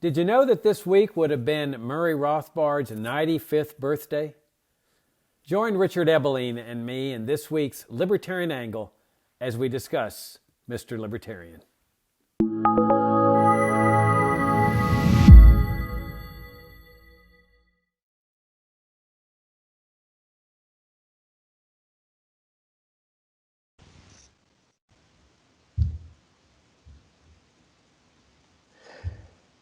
Did you know that this week would have been Murray Rothbard's 95th birthday? Join Richard Ebeling and me in this week's Libertarian Angle as we discuss Mr. Libertarian.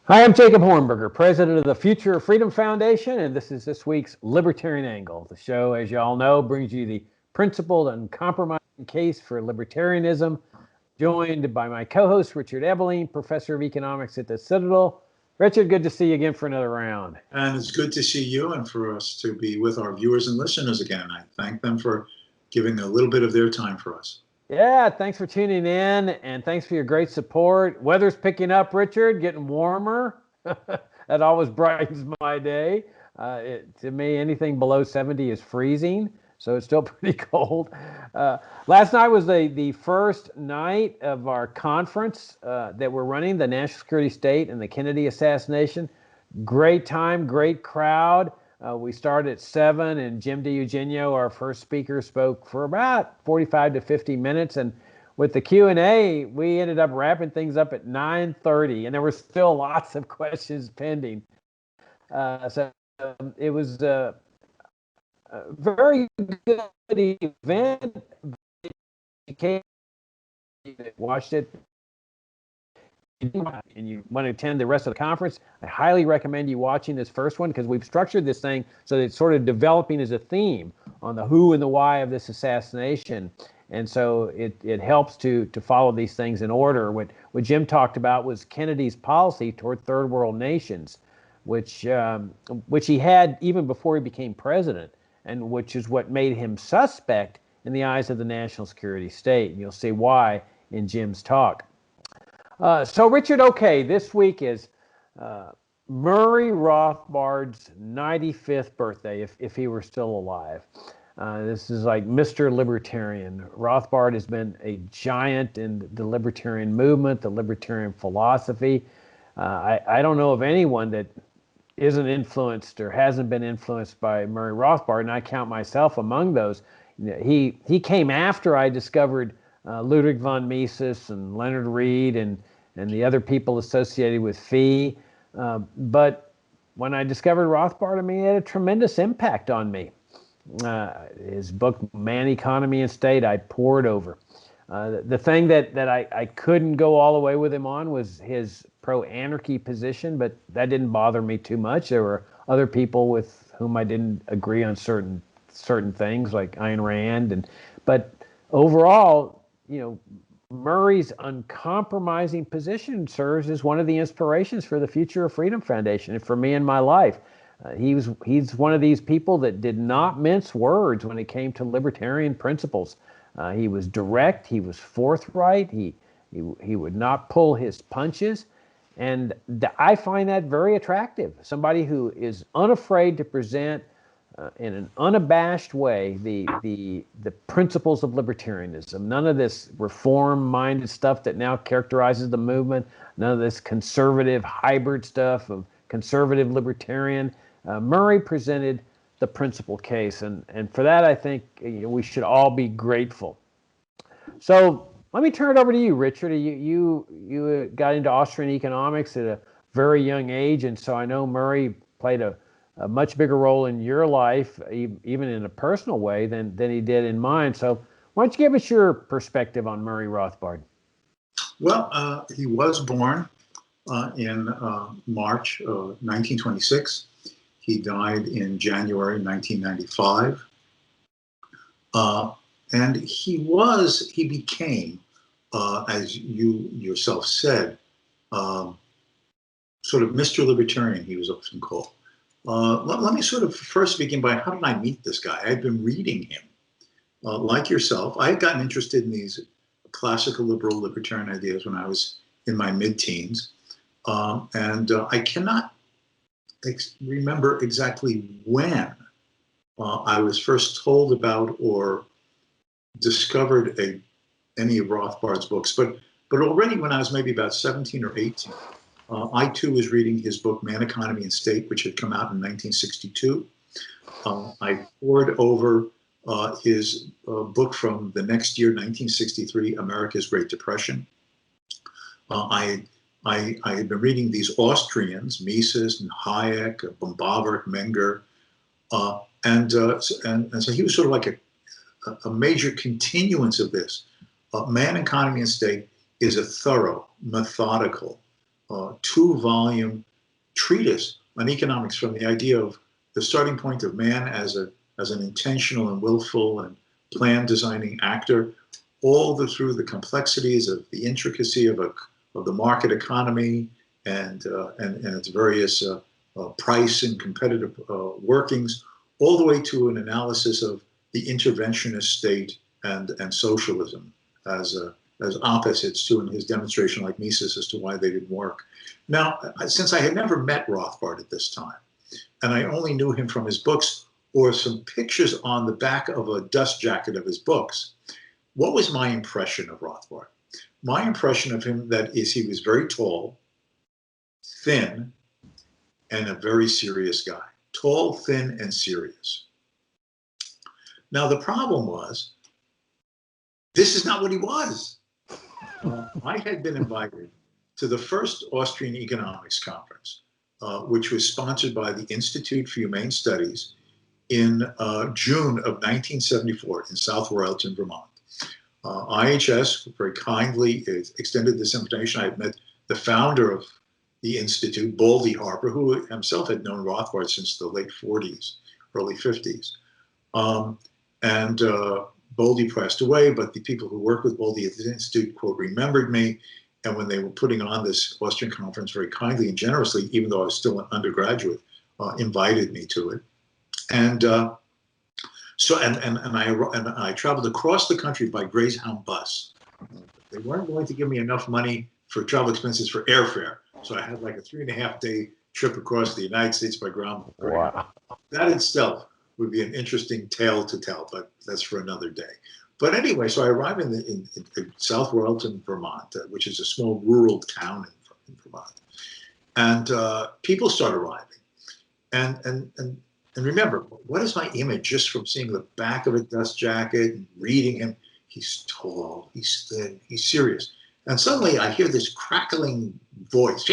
Hi, I'm Jacob Hornberger, president of the Future of Freedom Foundation, and this is this week's Libertarian Angle. The show, as you all know, brings you the principled and uncompromising case for libertarianism, joined by my co-host, Richard Ebeling, professor of economics at the Citadel. Richard, good to see you again for another round. And it's good to see you and for us to be with our viewers and listeners again. I thank them for giving a little bit of their time for us. Yeah, thanks for tuning in, and thanks for your great support. Weather's picking up, Richard, getting warmer. That always brightens my day. To me, anything below 70 is freezing, so it's still pretty cold. Last night was the first night of our conference that we're running, the National Security State and the Kennedy assassination. Great time, great crowd. We started at 7, and Jim DiEugenio, our first speaker, spoke for about 45 to 50 minutes. And with the Q&A, we ended up wrapping things up at 9:30, and there were still lots of questions pending. So it was a very good event. You watched it, and you want to attend the rest of the conference, I highly recommend you watching this first one, because we've structured this thing so that it's sort of developing as a theme on the who and the why of this assassination. And so it helps to follow these things in order. What Jim talked about was Kennedy's policy toward third world nations, which he had even before he became president, and which is what made him suspect in the eyes of the national security state. And you'll see why in Jim's talk. So Richard, okay, this week is Murray Rothbard's 95th birthday, if he were still alive. This is like Mr. Libertarian. Rothbard has been a giant in the libertarian movement, the libertarian philosophy. I don't know of anyone that isn't influenced or hasn't been influenced by Murray Rothbard, and I count myself among those. He came after I discovered Ludwig von Mises and Leonard Read and the other people associated with FEE. But when I discovered Rothbard, I mean, he had a tremendous impact on me. His book, Man, Economy, and State, I pored over. The thing that I couldn't go all the way with him on was his pro-anarchy position, but that didn't bother me too much. There were other people with whom I didn't agree on certain things, like Ayn Rand. But overall, Murray's uncompromising position serves as one of the inspirations for the Future of Freedom Foundation and for me in my life. He's one of these people that did not mince words when it came to libertarian principles. He was direct, he was forthright, he would not pull his punches, and I find that very attractive. Somebody who is unafraid to present in an unabashed way the principles of libertarianism. None of this reform-minded stuff that now characterizes the movement. None of this conservative hybrid stuff of conservative libertarian. Murray presented the principle case, and for that I think we should all be grateful. So let me turn it over to you, Richard. You got into Austrian economics at a very young age, and so I know Murray played a much bigger role in your life, even in a personal way, than he did in mine. So why don't you give us your perspective on Murray Rothbard? Well, he was born in March of 1926. He died in January 1995. And he became, as you yourself said, sort of Mr. Libertarian, he was often called. Let me sort of first begin by, how did I meet this guy? I had been reading him. Like yourself, I had gotten interested in these classical liberal libertarian ideas when I was in my mid-teens. And I cannot remember exactly when I was first told about or discovered any of Rothbard's books, but already when I was maybe about 17 or 18, I too was reading his book Man, Economy, and State, which had come out in 1962. I pored over his book from the next year, 1963, America's Great Depression. I had been reading these Austrians, Mises and Hayek, Bombavert, Menger, and so he was sort of like a major continuance of this. Man, Economy, and State is a thorough, methodical, 2-volume treatise on economics from the idea of the starting point of man as an intentional and willful and plan designing actor, all through the complexities of the intricacy of the market economy and its various price and competitive workings, all the way to an analysis of the interventionist state and socialism as opposites to, in his demonstration, like Mises, as to why they didn't work. Now, since I had never met Rothbard at this time, and I only knew him from his books or some pictures on the back of a dust jacket of his books, what was my impression of Rothbard? My impression of him is he was very tall, thin, and a very serious guy. Tall, thin, and serious. Now, the problem was, this is not what he was. I had been invited to the first Austrian Economics Conference, which was sponsored by the Institute for Humane Studies in June of 1974 in South Royalton, Vermont. IHS very kindly extended this invitation. I had met the founder of the Institute, Baldy Harper, who himself had known Rothbard since the late 40s, early 50s. Baldy passed away, but the people who worked with Baldy at the Institute, quote, remembered me. And when they were putting on this Austrian conference very kindly and generously, even though I was still an undergraduate, invited me to it. And I traveled across the country by Greyhound bus. They weren't going to give me enough money for travel expenses for airfare. So I had like a 3.5-day trip across the United States by ground. Wow. That itself would be an interesting tale to tell, but that's for another day. But anyway, so I arrived in South Royalton, Vermont, which is a small rural town in Vermont. And people start arriving. And remember, what is my image just from seeing the back of a dust jacket and reading him? He's tall, he's thin, he's serious. And suddenly I hear this crackling voice.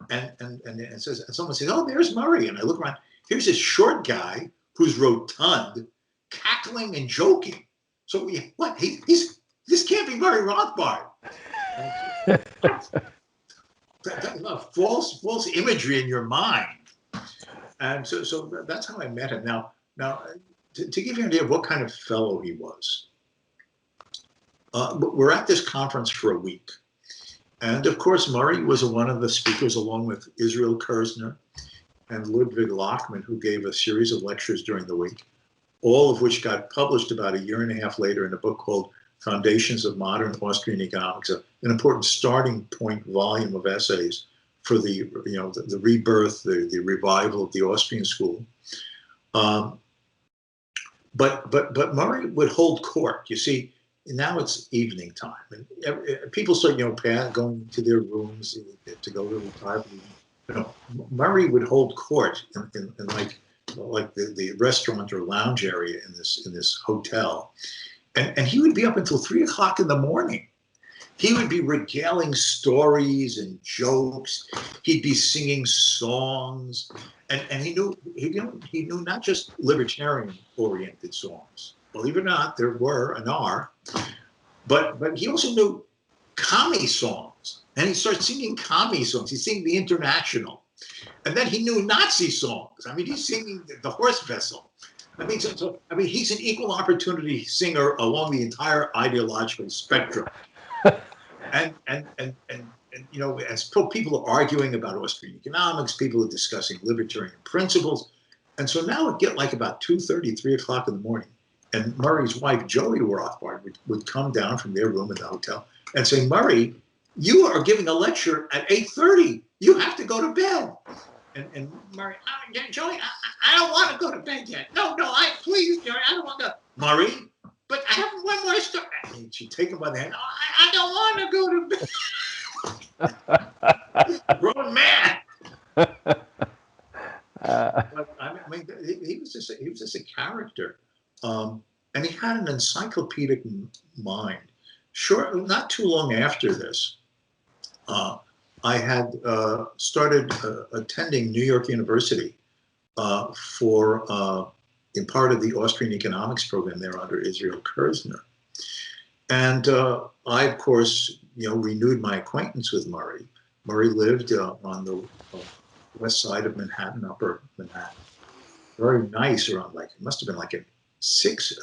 and someone says, "Oh, there's Murray." And I look around. Here's this short guy who's rotund, cackling and joking. So what? This can't be Murray Rothbard. False imagery in your mind. And so that's how I met him. Now to give you an idea of what kind of fellow he was, we're at this conference for a week. And of course, Murray was one of the speakers, along with Israel Kirzner and Ludwig Lachmann, who gave a series of lectures during the week, all of which got published about 1.5 years later in a book called Foundations of Modern Austrian Economics, an important starting point volume of essays for the rebirth, the revival of the Austrian school. But Murray would hold court. You see, now it's evening time, and people start, going to their rooms to go to retire. Murray would hold court in like the restaurant or lounge area in this hotel, and he would be up until 3 o'clock in the morning. He would be regaling stories and jokes. He'd be singing songs, and he knew not just libertarian-oriented songs. Believe it or not, there were and are, but he also knew commie songs, and he started singing commie songs. He's singing the International, and then he knew Nazi songs. I mean, he's singing the Horse Vessel. I mean, he's an equal opportunity singer along the entire ideological spectrum. And as people are arguing about Austrian economics, people are discussing libertarian principles, and so now it get like about 2:30, 3 o'clock in the morning. And Murray's wife, Joey Rothbard, would come down from their room in the hotel and say, "Murray, you are giving a lecture at 8:30. You have to go to bed." And Murray, "Joey, I don't want to go to bed yet. No, please, Joey, I don't want to go." "Murray, but I have one more story." And she'd take him by the hand. "I don't want to go to bed." Grown man. Uh, But I mean, he was just a character, and he had an encyclopedic mind. Sure, not too long after this, I had started attending New York University for in part of the Austrian economics program there under Israel Kirzner. And I, of course, renewed my acquaintance with Murray. Murray lived on the west side of Manhattan, upper Manhattan. Very nice, around like, it must have been like a 6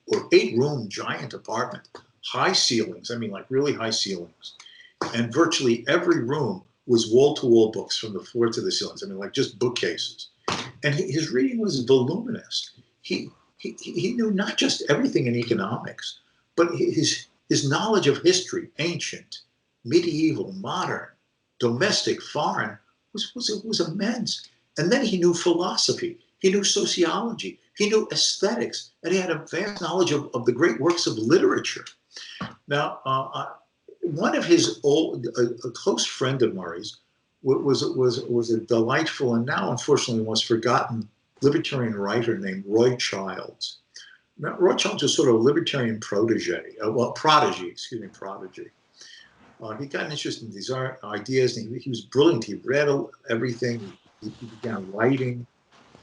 or 8 room giant apartment, high ceilings. I mean, like really high ceilings. And virtually every room was wall-to-wall books from the floor to the ceilings. I mean, like just bookcases. And his reading was voluminous. He knew not just everything in economics, but his knowledge of history, ancient, medieval, modern, domestic, foreign, was immense. And then he knew philosophy, he knew sociology, he knew aesthetics, and he had a vast knowledge of the great works of literature. Now, one of his a close friend of Murray's was a delightful and now unfortunately almost forgotten libertarian writer named Roy Childs. Now, Roy Childs was sort of a libertarian prodigy. He got interested in these ideas, and he was brilliant. He read everything. He began writing,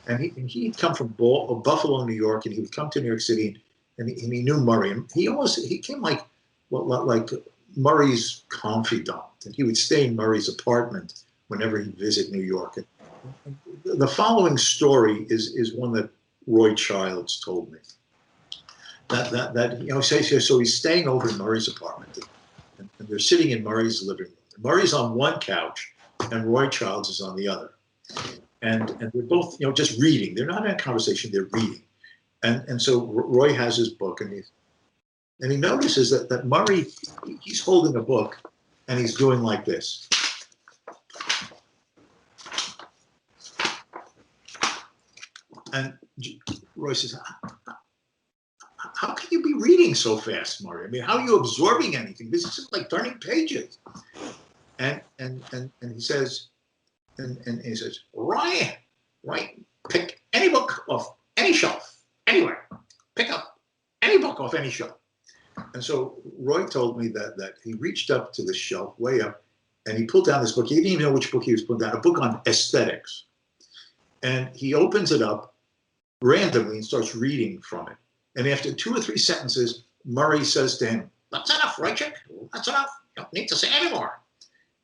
and he'd come from Buffalo, New York, and he would come to New York City, and he knew Murray. And he came like Murray's confidant, and he would stay in Murray's apartment whenever he'd visit New York. And the following story is one that Roy Childs told me. So he's staying over in Murray's apartment, and they're sitting in Murray's living room. Murray's on one couch, and Roy Childs is on the other. And they're both, just reading. They're not in a conversation, they're reading. And so Roy has his book, and he notices that Murray, he's holding a book, and he's doing like this. And Roy says, how can you be reading so fast, Murray? I mean, how are you absorbing anything? This is like turning pages. And he says, Ryan, pick any book off any shelf, anywhere. Pick up any book off any shelf. And so Roy told me that he reached up to the shelf, way up, and he pulled down this book. He didn't even know which book he was pulling down, a book on aesthetics. And he opens it up randomly and starts reading from it. And after 2 or 3 sentences, Murray says to him, "That's enough, Roychick. That's enough. You don't need to say anymore."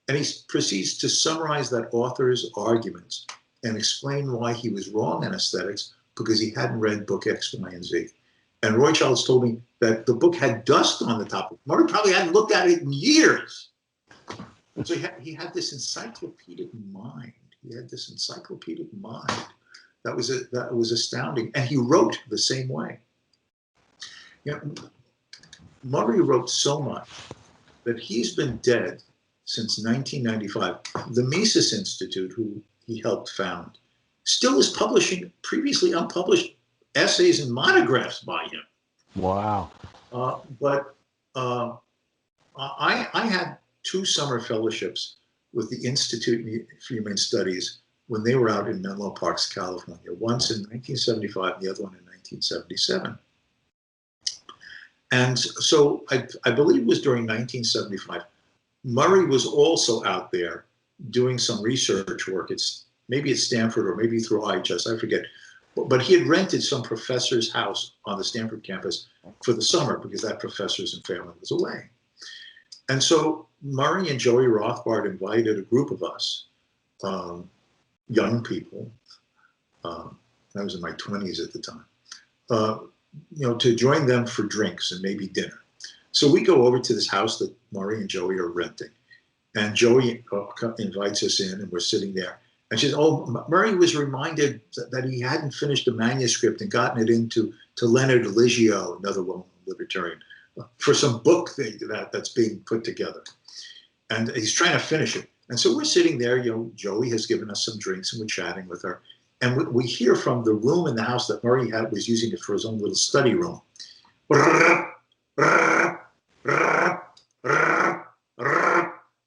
And he proceeds to summarize that author's arguments and explain why he was wrong in aesthetics because he hadn't read book X, Y, and Z. And Roy Childs told me that the book had dust on the top. Murray probably hadn't looked at it in years. So he had this encyclopedic mind. He had this encyclopedic mind that was astounding. And he wrote the same way. Murray wrote so much that he's been dead since 1995. The Mises Institute, who he helped found, still is publishing previously unpublished essays and monographs by him. Wow. But I had 2 summer fellowships with the Institute for Humane Studies when they were out in Menlo Park, California, once in 1975 and the other one in 1977. And so I believe it was during 1975. Murray was also out there doing some research work. Maybe at Stanford or maybe through IHS, I forget. But he had rented some professor's house on the Stanford campus for the summer because that professor's and family was away. And so Murray and Joey Rothbard invited a group of us, young people, I was in my 20s at the time, to join them for drinks and maybe dinner. So we go over to this house that Murray and Joey are renting. And Joey invites us in, and we're sitting there. And she says, Murray was reminded that he hadn't finished a manuscript and gotten it into Leonard Liggio, another libertarian, for some book that's being put together. And he's trying to finish it. And so we're sitting there, Joey has given us some drinks and we're chatting with her. And we hear from the room in the house that Murray was using it for his own little study room.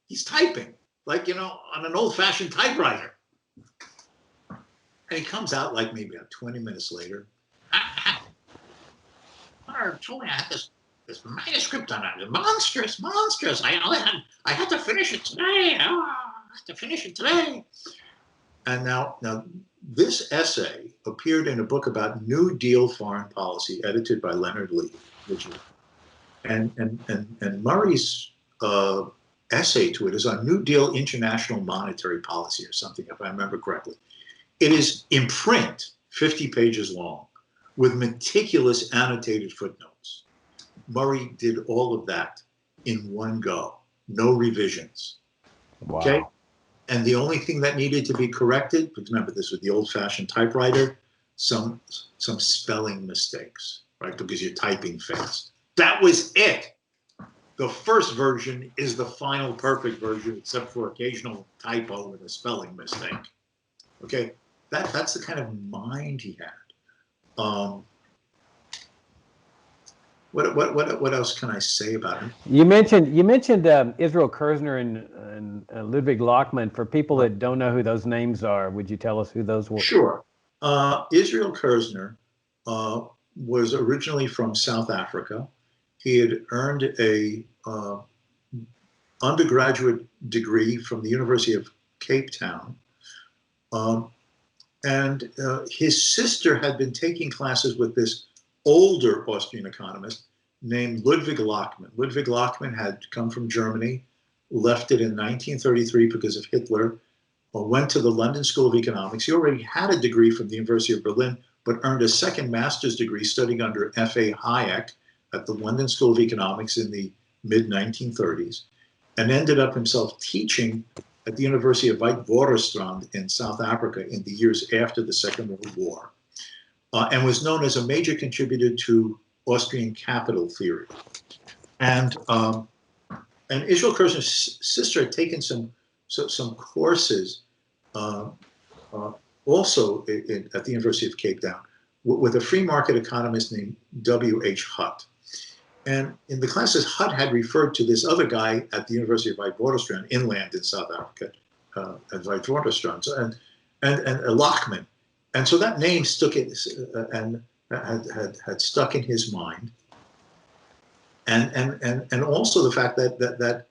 He's typing. like, on an old-fashioned typewriter. And he comes out like maybe about 20 minutes later. Told me I had this manuscript on it. Monstrous. I had to finish it today. And now this essay appeared in a book about New Deal foreign policy, edited by Leonard Lee, and Murray's essay to it is on New Deal international monetary policy or something, if I remember correctly. It is in print, 50 pages long, with meticulous annotated footnotes. Murray did all of that in one go, no revisions. Wow. Okay? And the only thing that needed to be corrected, because remember this was the old-fashioned typewriter, some spelling mistakes, right? Because you're typing fast. That was it. The first version is the final perfect version, except for occasional typo and a spelling mistake. Okay, that's the kind of mind he had. What else can I say about him? You mentioned Israel Kirzner and Ludwig Lochmann. For people that don't know who those names are, would you tell us who those were? Sure. Israel Kirzner was originally from South Africa. He had earned a undergraduate degree from the University of Cape Town. And his sister had been taking classes with this older Austrian economist named Ludwig Lochmann. Ludwig Lochmann had come from Germany, left it in 1933 because of Hitler, went to the London School of Economics. He already had a degree from the University of Berlin, but earned a second master's degree studying under F.A. Hayek at the London School of Economics in the mid-1930s, and ended up himself teaching at the University of Witwatersrand in South Africa in the years after the Second World War. And was known as a major contributor to Austrian capital theory. And Israel Kirzner's sister had taken some courses also at the University of Cape Town with a free market economist named W.H. Hutt. And in the classes, Hutt had referred to this other guy at the University of Witwatersrand, inland in South Africa, at Witwatersrand, and Lochmann. And so that name stuck and had stuck in his mind, and also the fact that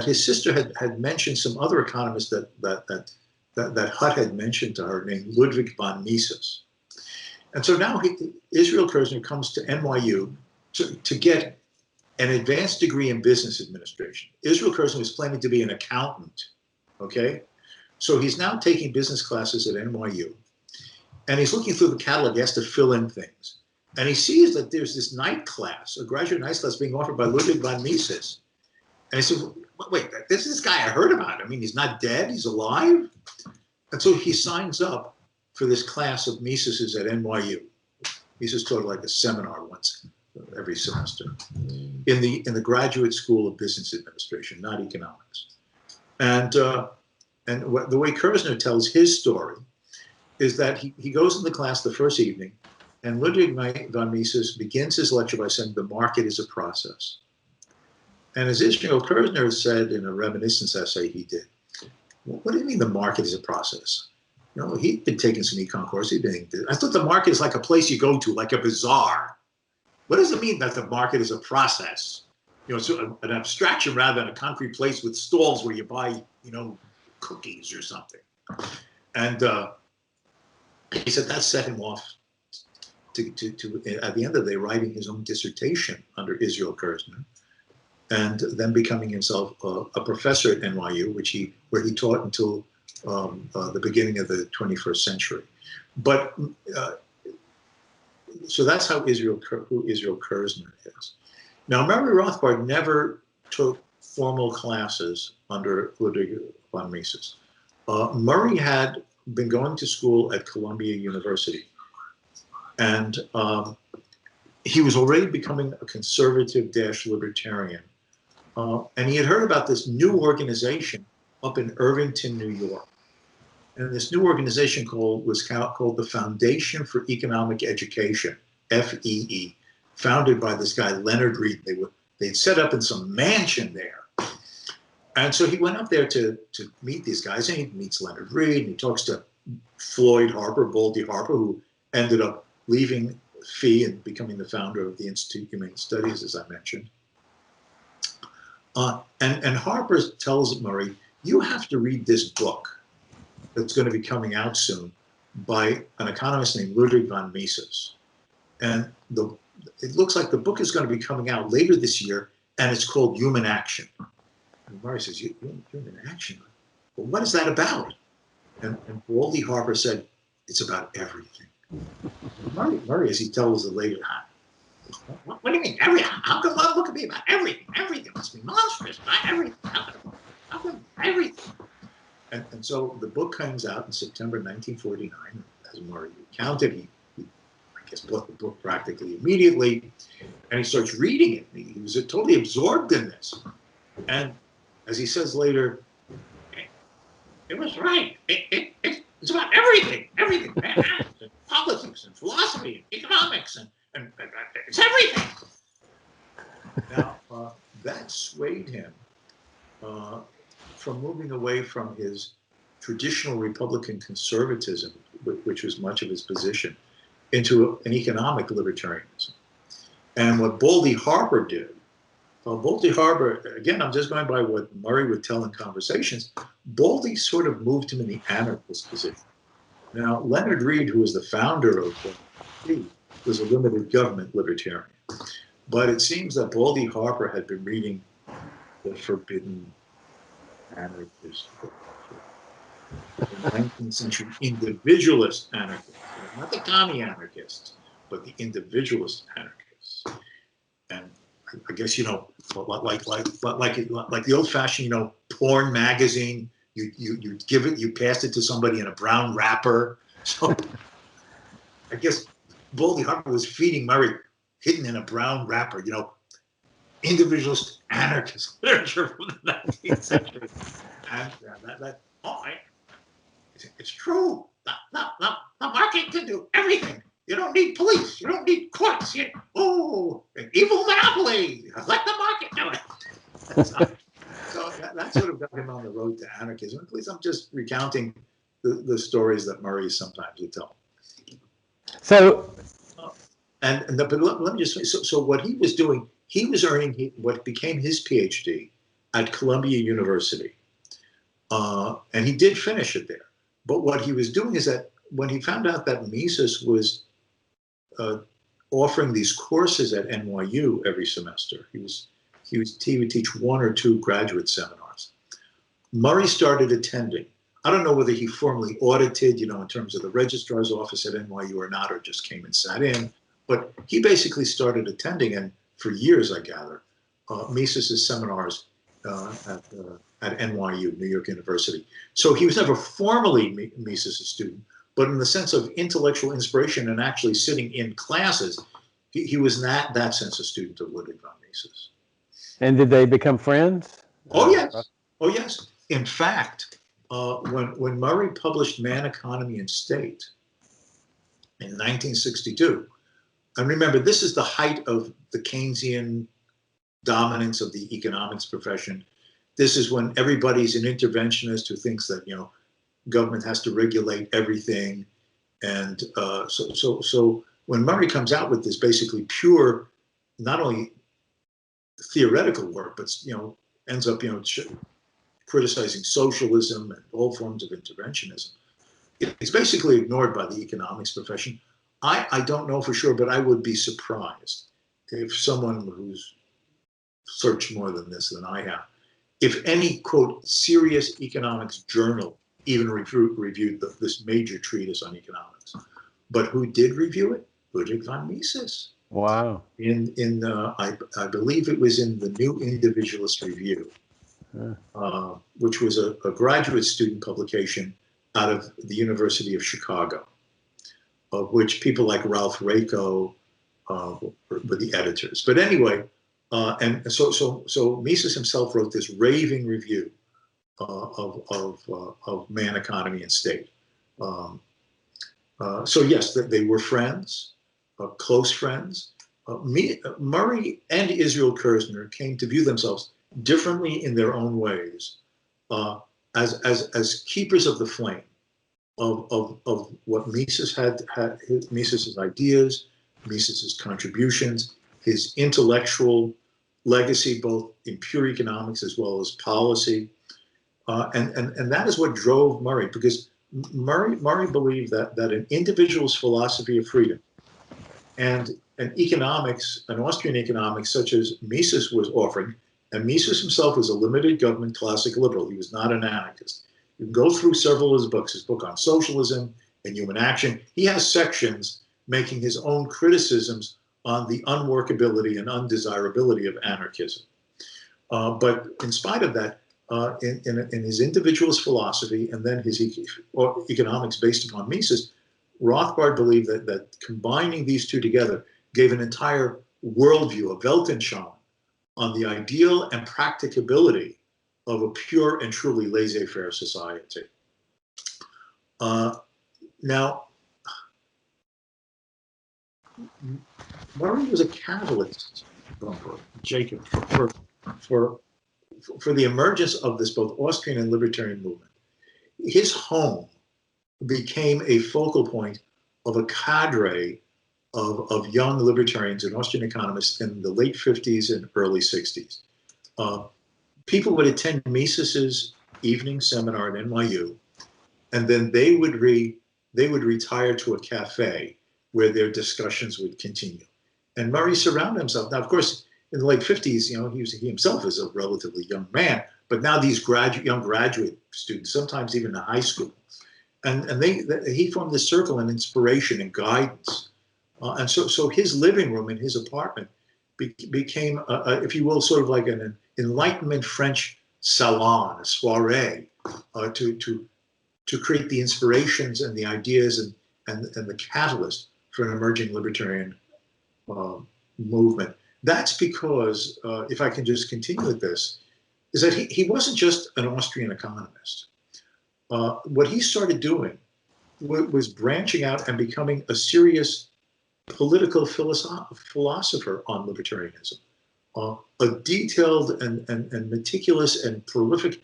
his sister had mentioned some other economists that Hutt had mentioned to her, named Ludwig von Mises. And so now Israel Kirzner comes to NYU to get an advanced degree in business administration. Israel Kirzner was planning to be an accountant, okay? So he's now taking business classes at NYU, and he's looking through the catalog. He has to fill in things. And he sees that there's this night class, a graduate night class being offered by Ludwig von Mises. And he says, wait, this is this guy I heard about. I mean, he's not dead, he's alive? And so he signs up for this class of Mises's at NYU. Mises taught like a seminar once every semester in the Graduate School of Business Administration, not economics. And the way Kirzner tells his story is that he goes into class the first evening, and Ludwig von Mises begins his lecture by saying the market is a process. And as Israel Kirzner said in a reminiscence essay he did, what do you mean the market is a process? You know, he'd been taking some econ course. I thought the market is like a place you go to, like a bazaar. What does it mean that the market is a process? You know, so an abstraction rather than a concrete place with stalls where you buy, cookies or something. And he said that set him off to at the end of the day writing his own dissertation under Israel Kirzner, and then becoming himself a professor at NYU, where he taught until the beginning of the 21st century. But so that's who Israel Kirzner is. Now, Murray Rothbard never took formal classes under Ludwig von Mises. Murray had been going to school at Columbia University, and he was already becoming a conservative-libertarian. And he had heard about this new organization up in Irvington, New York. And this new organization was called the Foundation for Economic Education, FEE, founded by this guy, Leonard Reed. They'd set up in some mansion there. And so he went up there to meet these guys, and he meets Leonard Read, and he talks to Floyd Harper, Baldy Harper, who ended up leaving Fee and becoming the founder of the Institute of Humane Studies, as I mentioned. And Harper tells Murray, you have to read this book that's going to be coming out soon by an economist named Ludwig von Mises. And it looks like the book is going to be coming out later this year, and it's called Human Action. And Murray says, Human Action? Well, what is that about? And Baldy Harper said, it's about everything. Murray, as he tells the later, what do you mean, everything? How come one book can be about everything? Everything must be monstrous, about everything. How come everything? And so the book comes out in September 1949. As Murray recounted, he I guess bought the book practically immediately, and he starts reading it. He was totally absorbed in this. And as he says later, it was right. It's about everything, and politics and philosophy and economics and it's everything. Now, that swayed him from moving away from his traditional Republican conservatism, which was much of his position, into an economic libertarianism. And what Baldy Harper did, Baldy Harper, again, I'm just going by what Murray would tell in conversations, Baldy sort of moved him in the anarchist position. Now, Leonard Read, who was the founder of Baldy, was a limited government libertarian. But it seems that Baldy Harper had been reading the forbidden anarchist, the 19th century individualist anarchists, not the commie anarchists, but the individualist anarchists. And I guess, like the old-fashioned, porn magazine, you give it, you pass it to somebody in a brown wrapper. So I guess Baldy Harper was feeding Murray, hidden in a brown wrapper, individualist anarchist literature from the 19th century. And it's true. The market can do everything. You don't need police. You don't need courts. An evil monopoly. Let the market do it. So that sort of got him on the road to anarchism. At least I'm just recounting the stories that Murray sometimes would tell. So, but let me just say, so what he was doing, he was earning what became his PhD at Columbia University. And he did finish it there. But what he was doing is that when he found out that Mises was offering these courses at NYU every semester, he would teach one or two graduate seminars. Murray started attending. I don't know whether he formally audited, in terms of the registrar's office at NYU or not, or just came and sat in. But he basically started attending, and for years, I gather, Mises's seminars at NYU, New York University. So he was never formally Mises's student, but in the sense of intellectual inspiration and actually sitting in classes, he was that sense of student of Ludwig von Mises. And did they become friends? Oh, yes. Oh, yes. In fact, when Murray published Man, Economy, and State in 1962, and remember, this is the height of the Keynesian dominance of the economics profession. This is when everybody's an interventionist who thinks that, government has to regulate everything. And so when Murray comes out with this basically pure, not only theoretical work, but, ends up, criticizing socialism and all forms of interventionism, it's basically ignored by the economics profession. I don't know for sure, but I would be surprised if someone who's searched more than this than I have, if any, quote, serious economics journal even reviewed this major treatise on economics. But who did review it? Ludwig von Mises. Wow. I believe it was in the New Individualist Review, which was a graduate student publication out of the University of Chicago, of which people like Ralph Raico were the editors. But anyway, and so Mises himself wrote this raving review of Man, Economy, and State. So yes, they were friends, close friends. Murray and Israel Kirzner came to view themselves differently in their own ways, as keepers of the flame of what Mises had Mises's ideas, Mises's contributions, his intellectual legacy, both in pure economics as well as policy, and that is what drove Murray, because Murray believed that an individual's philosophy of freedom and an Austrian economics such as Mises was offering, and Mises himself was a limited government classic liberal. He was not an anarchist. You can go through several of his book on socialism and human action. He has sections making his own criticisms on the unworkability and undesirability of anarchism. But in spite of that, in his individualist philosophy and then his economics based upon Mises, Rothbard believed that combining these two together gave an entire worldview, a Weltanschauung, on the ideal and practicability of a pure and truly laissez-faire society. Now, Murray was a catalyst, Jacob, for the emergence of this both Austrian and libertarian movement. His home became a focal point of a cadre of young libertarians and Austrian economists in the late 50s and early 60s. People would attend Mises's evening seminar at NYU, and then they would retire to a cafe where their discussions would continue. And Murray surrounded himself. Now, of course, in the late 50s, he himself is a relatively young man, but now these young graduate students, sometimes even in high school, and he formed this circle of inspiration and guidance. And so his living room in his apartment became, if you will, sort of like an Enlightenment French salon, a soiree, to create the inspirations and the ideas and the catalyst for an emerging libertarian movement. That's because, if I can just continue with this, is that he wasn't just an Austrian economist. What he started doing was branching out and becoming a serious political philosopher on libertarianism, a detailed and meticulous and prolific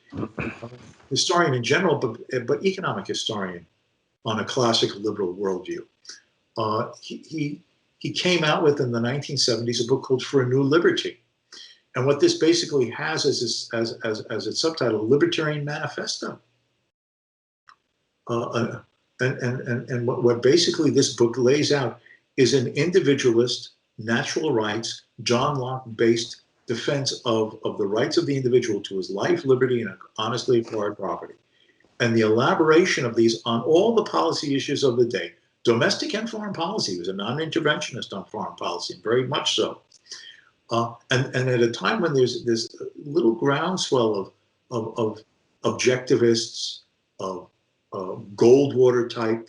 historian in general, but economic historian on a classic liberal worldview. He came out with, in the 1970s, a book called For a New Liberty. And what this basically has as its subtitle, Libertarian Manifesto. And what basically this book lays out is an individualist, natural rights, John Locke-based defense of the rights of the individual to his life, liberty, and honestly acquired property. And the elaboration of these on all the policy issues of the day, domestic and foreign policy. He was a non-interventionist on foreign policy, very much so. And at a time when there's this little groundswell of objectivists, of Goldwater type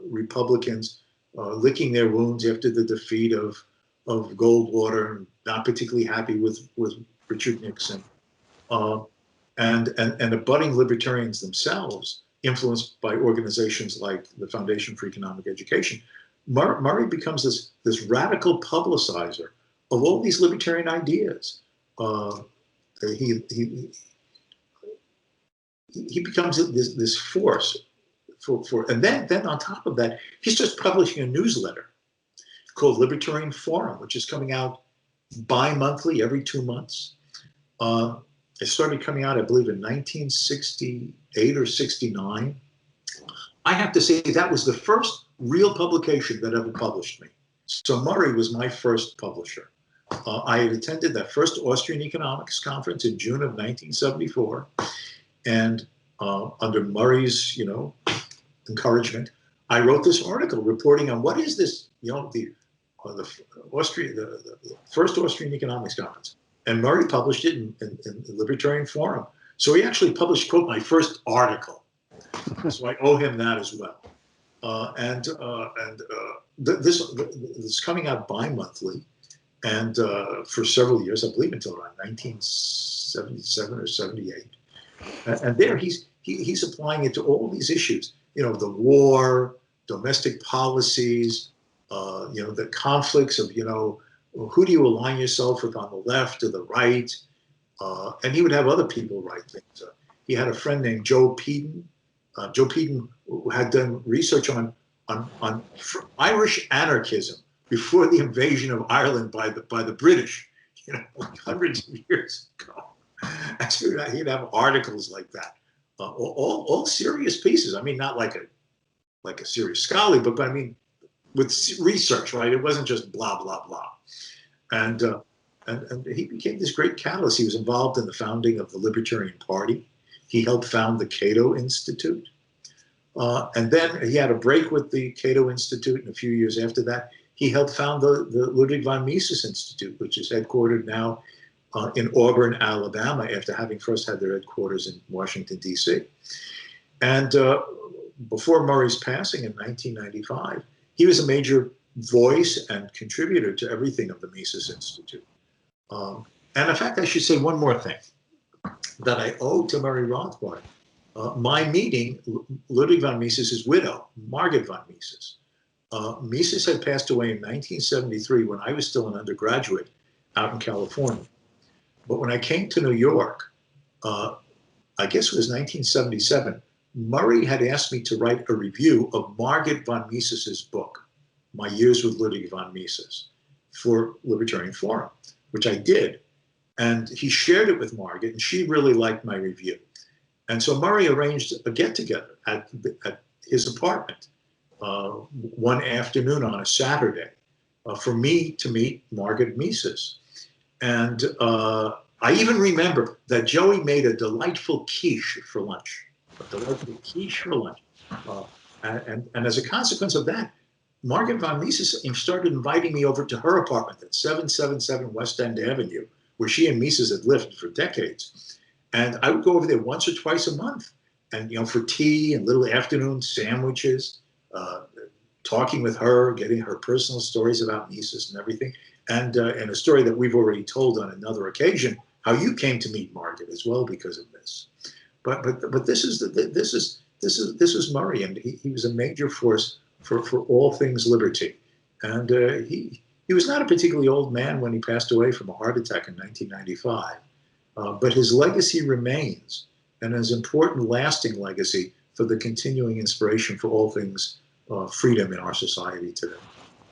Republicans licking their wounds after the defeat of Goldwater and not particularly happy with Richard Nixon, and the budding libertarians themselves, influenced by organizations like the Foundation for Economic Education. Murray becomes this radical publicizer of all these libertarian ideas. He becomes this force and then on top of that, he's just publishing a newsletter called Libertarian Forum, which is coming out bi-monthly every 2 months. It started coming out, I believe, in 1968 or 69. I have to say that was the first real publication that ever published me. So Murray was my first publisher. I had attended that first Austrian Economics Conference in June of 1974. And under Murray's, encouragement, I wrote this article reporting on what is this, the first Austrian Economics Conference. And Murray published it in the Libertarian Forum. So he actually published, quote, my first article. So I owe him that as well. This is coming out bi-monthly, and for several years, I believe until around 1977 or 78. And there he's applying it to all these issues, the war, domestic policies, the conflicts of, who do you align yourself with on the left or the right, And he would have other people write things. He had a friend named Joe Peden. Joe Peden had done research on Irish anarchism before the invasion of Ireland by the British, like hundreds of years ago. And so he'd have articles like that, all serious pieces. I mean, not like a serious scholarly book, but I mean, with research, right? It wasn't just blah blah blah. And he became this great catalyst. He was involved in the founding of the Libertarian Party. He helped found the Cato Institute. And then he had a break with the Cato Institute, and a few years after that, he helped found the Ludwig von Mises Institute, which is headquartered now in Auburn, Alabama, after having first had their headquarters in Washington, D.C. And before Murray's passing in 1995, he was a major voice and contributor to everything of the Mises Institute. And in fact, I should say one more thing that I owe to Murray Rothbard. My meeting Ludwig von Mises' widow, Margaret von Mises. Mises had passed away in 1973 when I was still an undergraduate out in California. But when I came to New York, I guess it was 1977, Murray had asked me to write a review of Margaret von Mises' book, My Years with Ludwig von Mises, for Libertarian Forum, which I did. And he shared it with Margaret, and she really liked my review. And so Murray arranged a get-together at his apartment one afternoon on a Saturday for me to meet Margaret Mises. And I even remember that Joey made a delightful quiche for lunch, And as a consequence of that, Margaret von Mises started inviting me over to her apartment at 777 West End Avenue, where she and Mises had lived for decades. And I would go over there once or twice a month, and for tea and little afternoon sandwiches, talking with her, getting her personal stories about Mises and everything, and a story that we've already told on another occasion, how you came to meet Margaret as well because of this. But this is Murray, and he was a major force for all things liberty, and he was not a particularly old man when he passed away from a heart attack in 1995. But his legacy remains, and is an important, lasting legacy for the continuing inspiration for all things freedom in our society today.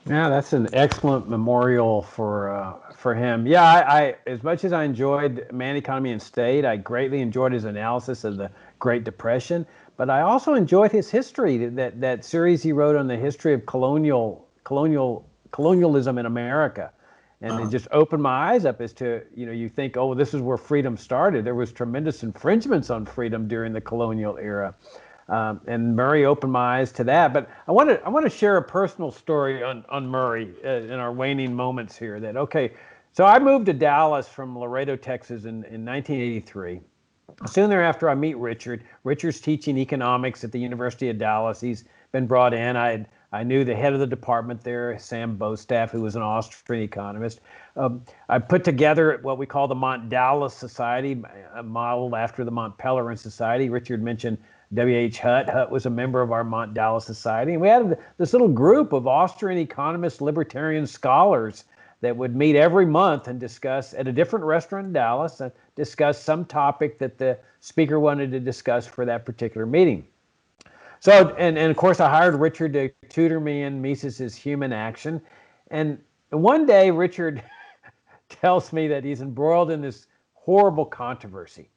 Yeah, that's an excellent memorial for him. Yeah, I as much as I enjoyed Man, Economy, and State, I greatly enjoyed his analysis of the Great Depression. But I also enjoyed his history, that series he wrote on the history of colonialism in America. And it just opened my eyes up as to, you think, oh, this is where freedom started. There was tremendous infringements on freedom during the colonial era. And Murray opened my eyes to that. But I want to share a personal story on Murray in our waning moments here. So I moved to Dallas from Laredo, Texas in 1983. Soon thereafter, I meet Richard. Richard's teaching economics at the University of Dallas. He's been brought in. I knew the head of the department there, Sam Bostaff, who was an Austrian economist. I put together what we call the Mont Dallas Society, modeled after the Mont Pelerin Society. Richard mentioned W.H. Hutt. Hutt was a member of our Mont Dallas Society. And we had this little group of Austrian economists, libertarian scholars that would meet every month and discuss at a different restaurant in Dallas and discuss some topic that the speaker wanted to discuss for that particular meeting. So, and of course, I hired Richard to tutor me in Mises's Human Action. And one day, Richard tells me that he's embroiled in this horrible controversy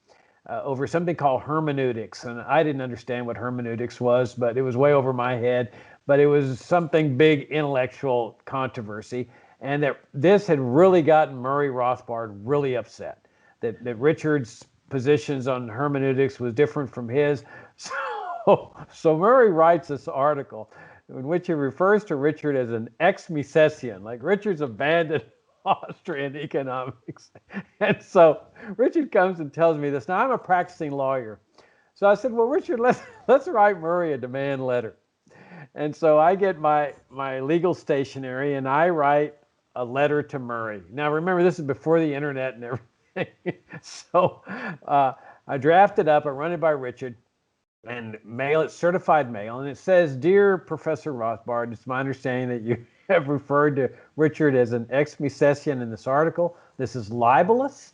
over something called hermeneutics. And I didn't understand what hermeneutics was, but it was way over my head. But it was something big intellectual controversy. And that this had really gotten Murray Rothbard really upset. That Richard's positions on hermeneutics was different from his. So Murray writes this article in which he refers to Richard as an ex-Misesian, like Richard's abandoned Austrian economics. And so Richard comes and tells me this. Now, I'm a practicing lawyer. So I said, well, Richard, let's write Murray a demand letter. And so I get my legal stationery and I write a letter to Murray. Now, remember, this is before the internet and everything. So I draft it up, I run it by Richard, and mail it, certified mail, and it says, "Dear Professor Rothbard, it's my understanding that you have referred to Richard as an ex-Misesian in this article. This is libelous,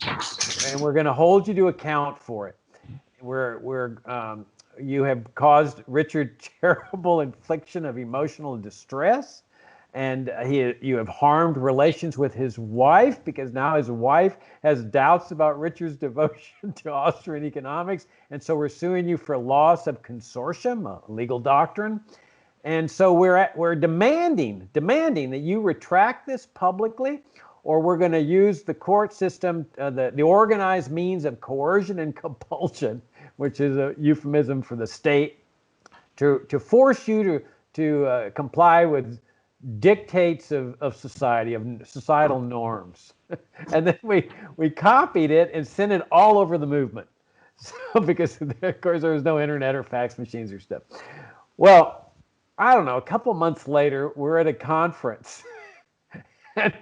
and we're going to hold you to account for it. You have caused Richard terrible infliction of emotional distress, and you have harmed relations with his wife, because now his wife has doubts about Richard's devotion to Austrian economics, and so we're suing you for loss of consortium, a legal doctrine. And so we're demanding that you retract this publicly, or we're going to use the court system, the organized means of coercion and compulsion, which is a euphemism for the state, to force you to comply with dictates of society, of societal norms. And then we copied it and sent it all over the movement. So, because of course there was no internet or fax machines or stuff. Well, I don't know, a couple months later, we're at a conference and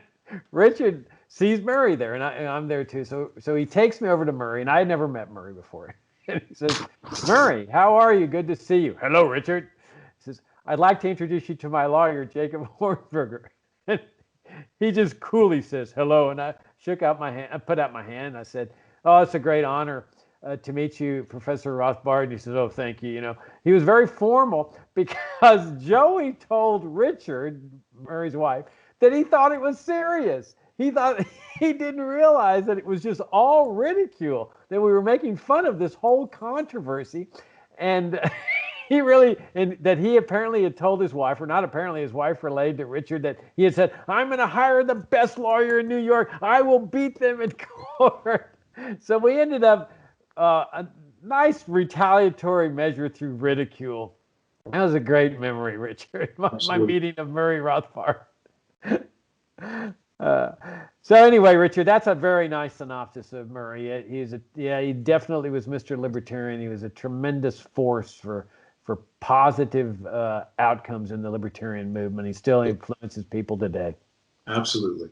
Richard sees Murray there, and I'm there too. So he takes me over to Murray, and I had never met Murray before. And he says, "Murray, how are you? Good to see you." "Hello, Richard." He says, "I'd like to introduce you to my lawyer, Jacob Hornberger." And he just coolly says, "Hello." And I shook out my hand, I put out my hand, and I said, "Oh, it's a great honor to meet you, Professor Rothbard." And he says, "Oh, thank you." You know, he was very formal because Joey told Richard, Murray's wife, that he thought it was serious. He didn't realize that it was just all ridicule, that we were making fun of this whole controversy. And that he apparently had told his wife, or not apparently, his wife relayed to Richard that he had said, "I'm going to hire the best lawyer in New York. I will beat them in court." So we ended up a nice retaliatory measure through ridicule. That was a great memory, Richard, my meeting of Murray Rothbard. So anyway, Richard, that's a very nice synopsis of Murray. He definitely was Mr. Libertarian. He was a tremendous force for positive outcomes in the libertarian movement. He still influences people today. Absolutely.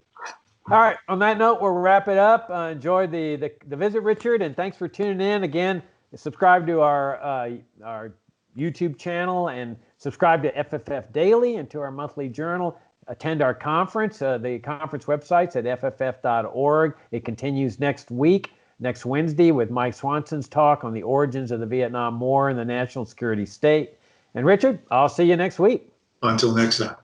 All right. On that note, we'll wrap it up. Enjoy the visit, Richard, and thanks for tuning in. Again, subscribe to our YouTube channel and subscribe to FFF Daily and to our monthly journal. Attend our conference. The conference website's at fff.org. It continues next Wednesday, with Mike Swanson's talk on the origins of the Vietnam War and the national security state. And Richard, I'll see you next week. Until next time.